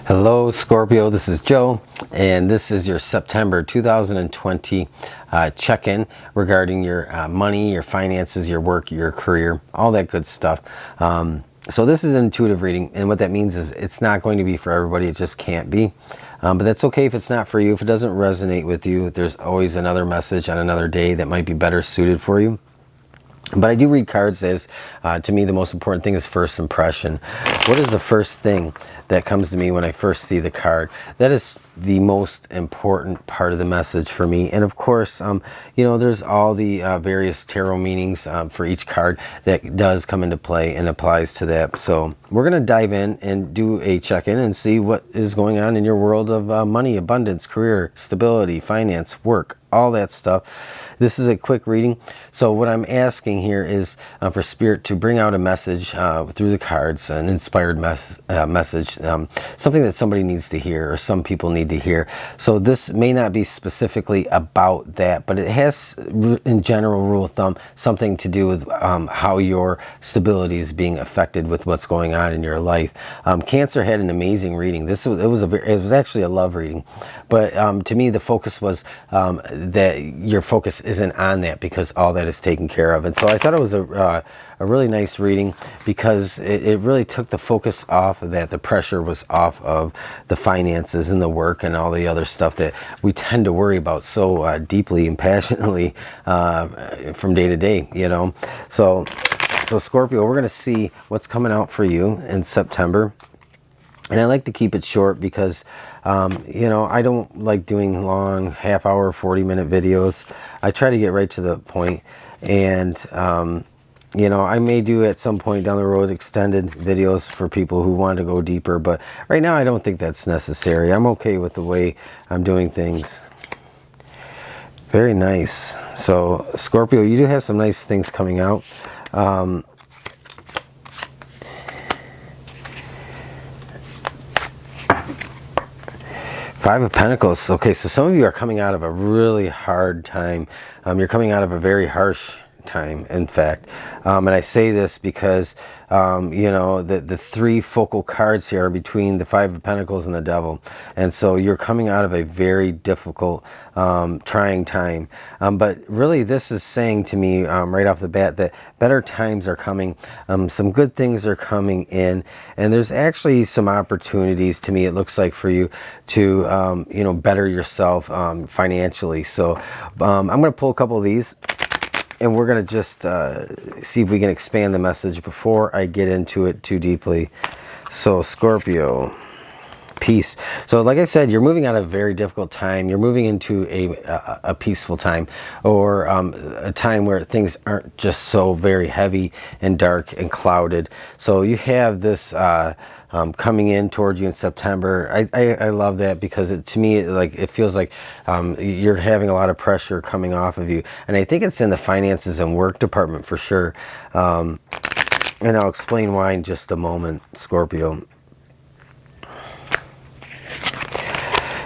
Hello Scorpio, this is Joe, and this is your September 2020 check-in regarding your money, your finances, your work, your career, all that good stuff. So this is an intuitive reading, and what that means is it's not going to be for everybody. It just can't be. But that's okay if it's not for you. If it doesn't resonate with you, there's always another message on another day that might be better suited for you. But I do read cards as, to me, the most important thing is first impression. What is the first thing that comes to me when I first see the card? That is the most important part of the message for me. And of course, you know, there's all the various tarot meanings for each card that does come into play and applies to that. So we're going to dive in and do a check-in and see what is going on in your world of money, abundance, career, stability, finance, work, all that stuff. This is a quick reading. So what I'm asking here is for Spirit to bring out a message through the cards, an inspired message, something that somebody needs to hear or some people need to hear. So this may not be specifically about that, but it has, in general rule of thumb, something to do with how your stability is being affected with what's going on in your life. Cancer had an amazing reading. It was actually a love reading, but to me the focus was that your focus isn't on that because all that is taken care of. And so I thought it was a really nice reading because it really took the focus off of that. The pressure was off of the finances and the work and all the other stuff that we tend to worry about so deeply and passionately from day to day, you know. So Scorpio, we're going to see what's coming out for you in September. And I like to keep it short because, you know, I don't like doing long half-hour, 40-minute videos. I try to get right to the point. And, you know, I may do at some point down the road extended videos for people who want to go deeper. But right now I don't think that's necessary. I'm okay with the way I'm doing things. Very nice. So, Scorpio, you do have some nice things coming out. Five of Pentacles. Okay, so some of you are coming out of a really hard time. You're coming out of a very harsh time, in fact. And I say this because, you know, the three focal cards here are between the Five of Pentacles and the Devil. And so you're coming out of a very difficult, trying time. But really this is saying to me right off the bat that better times are coming. Some good things are coming in. And there's actually some opportunities to me, it looks like, for you to, you know, better yourself financially. So I'm going to pull a couple of these. And we're going to just see if we can expand the message before I get into it too deeply. So, Scorpio, peace. So, like I said, you're moving out of a very difficult time. You're moving into a peaceful time, or a time where things aren't just so very heavy and dark and clouded. So you have this coming in towards you in September. I love that because to me, it feels like you're having a lot of pressure coming off of you. And I think it's in the finances and work department for sure. And I'll explain why in just a moment, Scorpio.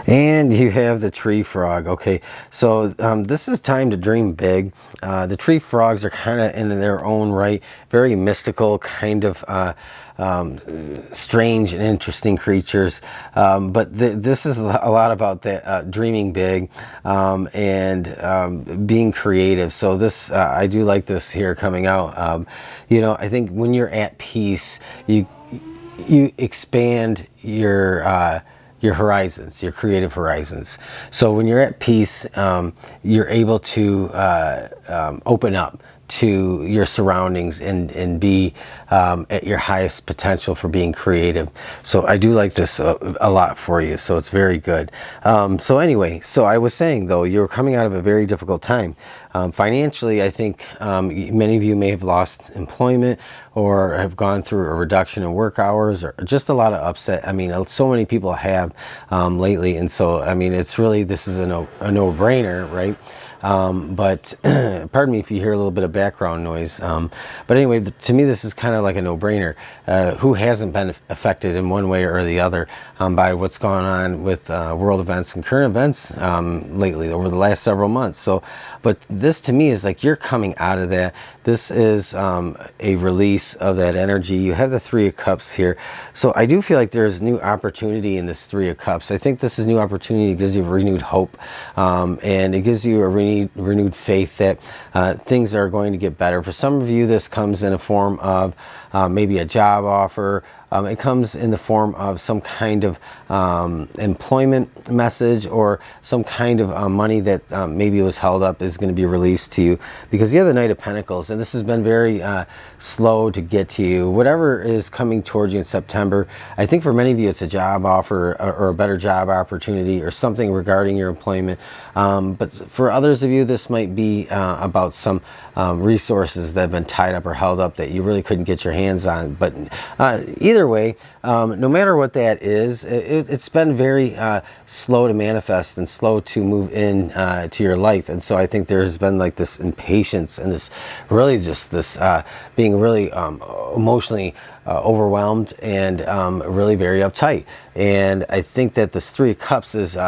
And you have the tree frog. Okay, so this is time to dream big. The tree frogs are kind of in their own right, very mystical, kind of strange and interesting creatures. But this is a lot about that dreaming big and being creative. So this, I do like this here coming out. You know, I think when you're at peace, you expand your horizons, your creative horizons. So when you're at peace, you're able to open up to your surroundings and be at your highest potential for being creative. So I do like this a lot for you. So it's very good. So anyway, so I was saying though, you're coming out of a very difficult time. Financially, I think many of you may have lost employment or have gone through a reduction in work hours or just a lot of upset. I mean, so many people have lately. And so, I mean, it's really, this is a no-brainer, right? But pardon me if you hear a little bit of background noise. But anyway, to me, this is kind of like a no-brainer. Who hasn't been affected in one way or the other by what's going on with world events and current events lately over the last several months? So, but this to me is like you're coming out of that. This is a release of that energy. You have the Three of Cups here. So I do feel like there's new opportunity in this Three of Cups. I think this is new opportunity. It gives you renewed hope, and it gives you a renewed faith that things are going to get better. For some of you, this comes in a form of maybe a job offer. It comes in the form of some kind of employment message, or some kind of money that maybe was held up is going to be released to you, because you have the Knight of Pentacles, and this has been very slow to get to you. Whatever is coming towards you in September, I think for many of you it's a job offer, or a better job opportunity, or something regarding your employment. But for others of you, this might be about some resources that have been tied up or held up that you really couldn't get your hands on. But either way, no matter what that is, it's been very slow to manifest and slow to move in to your life. And so I think there's been like this impatience and this really just this being really emotionally overwhelmed and really very uptight. And I think that this Three of Cups is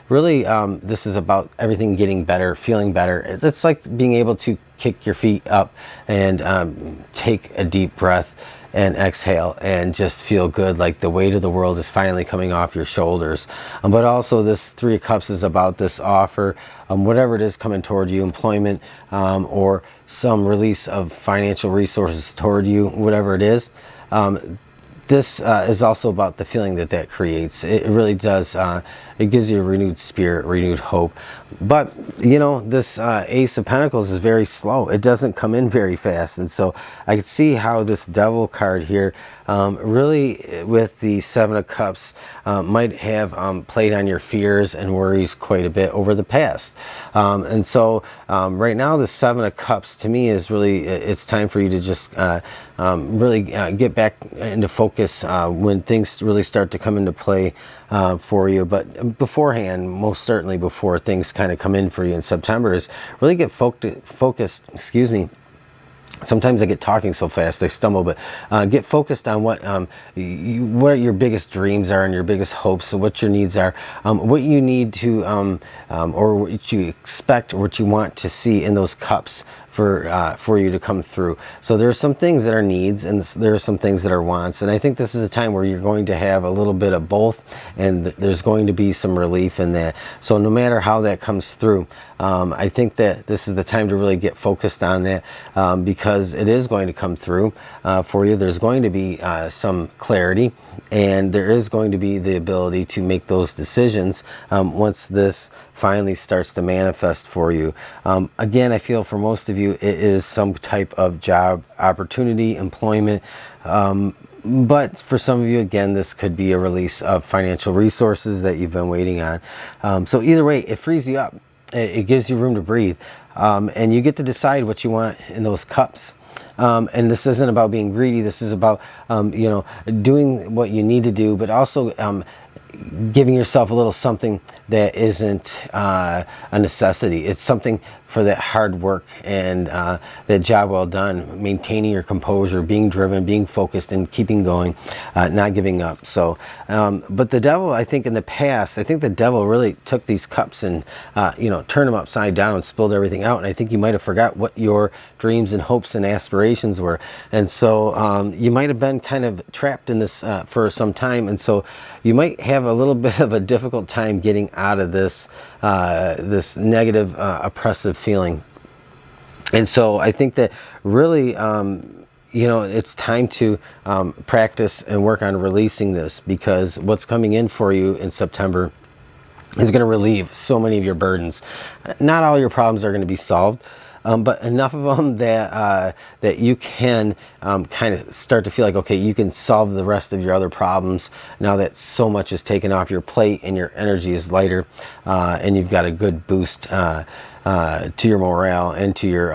really this is about everything getting better, feeling better. It's like being able to kick your feet up and take a deep breath and exhale and just feel good, like the weight of the world is finally coming off your shoulders. But also this Three of Cups is about this offer, whatever it is coming toward you, employment, or some release of financial resources toward you, whatever it is. This is also about the feeling that that creates. It really does. It gives you a renewed spirit, renewed hope. But, you know, this Ace of Pentacles is very slow. It doesn't come in very fast. And so I can see how this Devil card here really, with the Seven of Cups, might have played on your fears and worries quite a bit over the past. And so right now, the Seven of Cups to me is really, it's time for you to just really get back into focus when things really start to come into play for you. But beforehand, most certainly before things kind of come in for you in September, is really get focused, excuse me. Sometimes I get talking so fast I stumble, but get focused on what your biggest dreams are and your biggest hopes, and what your needs are, what you need to, or what you expect, or what you want to see in those cups for you to come through. So there are some things that are needs, and there are some things that are wants. And I think this is a time where you're going to have a little bit of both, and there's going to be some relief in that. So no matter how that comes through, I think that this is the time to really get focused on that, because it is going to come through for you. There's going to be some clarity, and there is going to be the ability to make those decisions once this finally starts to manifest for you. Again, I feel for most of you, it is some type of job opportunity, employment. But for some of you, again, this could be a release of financial resources that you've been waiting on. So either way, it frees you up. It gives you room to breathe. And you get to decide what you want in those cups. And this isn't about being greedy. This is about, you know, doing what you need to do, but also giving yourself a little something that isn't a necessity. It's something for that hard work and that job well done, maintaining your composure, being driven, being focused, and keeping going, not giving up. So, but the devil, I think in the past, I think the devil really took these cups and, you know, turned them upside down, spilled everything out. And I think you might have forgot what your dreams and hopes and aspirations were. And so you might have been kind of trapped in this for some time. And so you might have a little bit of a difficult time getting out of this, this negative, oppressive feeling. And so I think that really, you know, it's time to practice and work on releasing this, because what's coming in for you in September is going to relieve so many of your burdens. Not all your problems are going to be solved, but enough of them that that you can kind of start to feel like, okay, you can solve the rest of your other problems now that so much is taken off your plate and your energy is lighter, and you've got a good boost to your morale and to your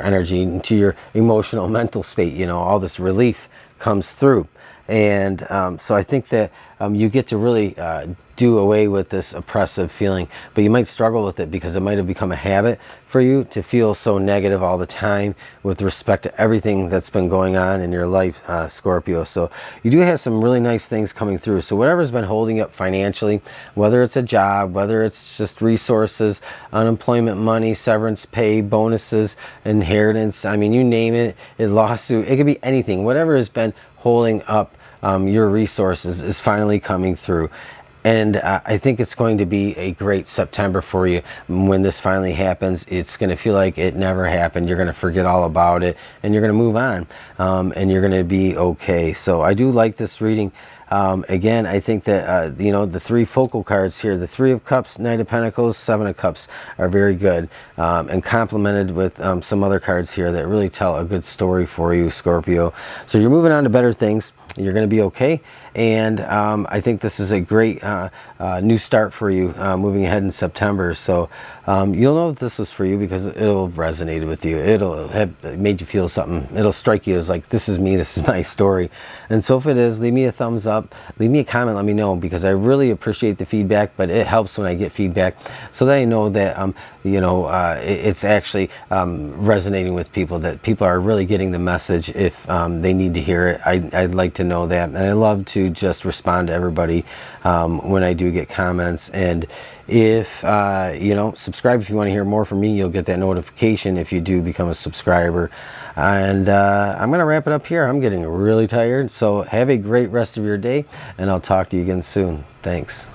energy and to your emotional, mental state. You know, all this relief comes through. And so I think that you get to really do away with this oppressive feeling, but you might struggle with it because it might have become a habit for you to feel so negative all the time with respect to everything that's been going on in your life, Scorpio. So you do have some really nice things coming through. So whatever's been holding up financially, whether it's a job, whether it's just resources, unemployment money, severance pay, bonuses, inheritance, I mean, you name it, a lawsuit, it could be anything. Whatever has been holding up your resources is finally coming through. And I think it's going to be a great September for you. When this finally happens, it's going to feel like it never happened. You're going to forget all about it, and you're going to move on, and you're going to be okay. So I do like this reading. Again, I think that, you know, the three focal cards here, the Three of Cups, Knight of Pentacles, Seven of Cups are very good, and complemented with some other cards here that really tell a good story for you, Scorpio. So you're moving on to better things. You're going to be okay. And I think this is a great new start for you moving ahead in September. So you'll know that this was for you because it'll resonate with you. It'll have made you feel something. It'll strike you as like, this is me, this is my story. And so if it is, leave me a thumbs up, leave me a comment, let me know, because I really appreciate the feedback, but it helps when I get feedback so that I know that, you know, it's actually resonating with people, that people are really getting the message if they need to hear it. I'd like to know that. And I love to just respond to everybody when I do get comments. And if you know, subscribe if you want to hear more from me. You'll get that notification if you do become a subscriber. And I'm gonna wrap it up here. I'm getting really tired, so have a great rest of your day, and I'll talk to you again soon. Thanks.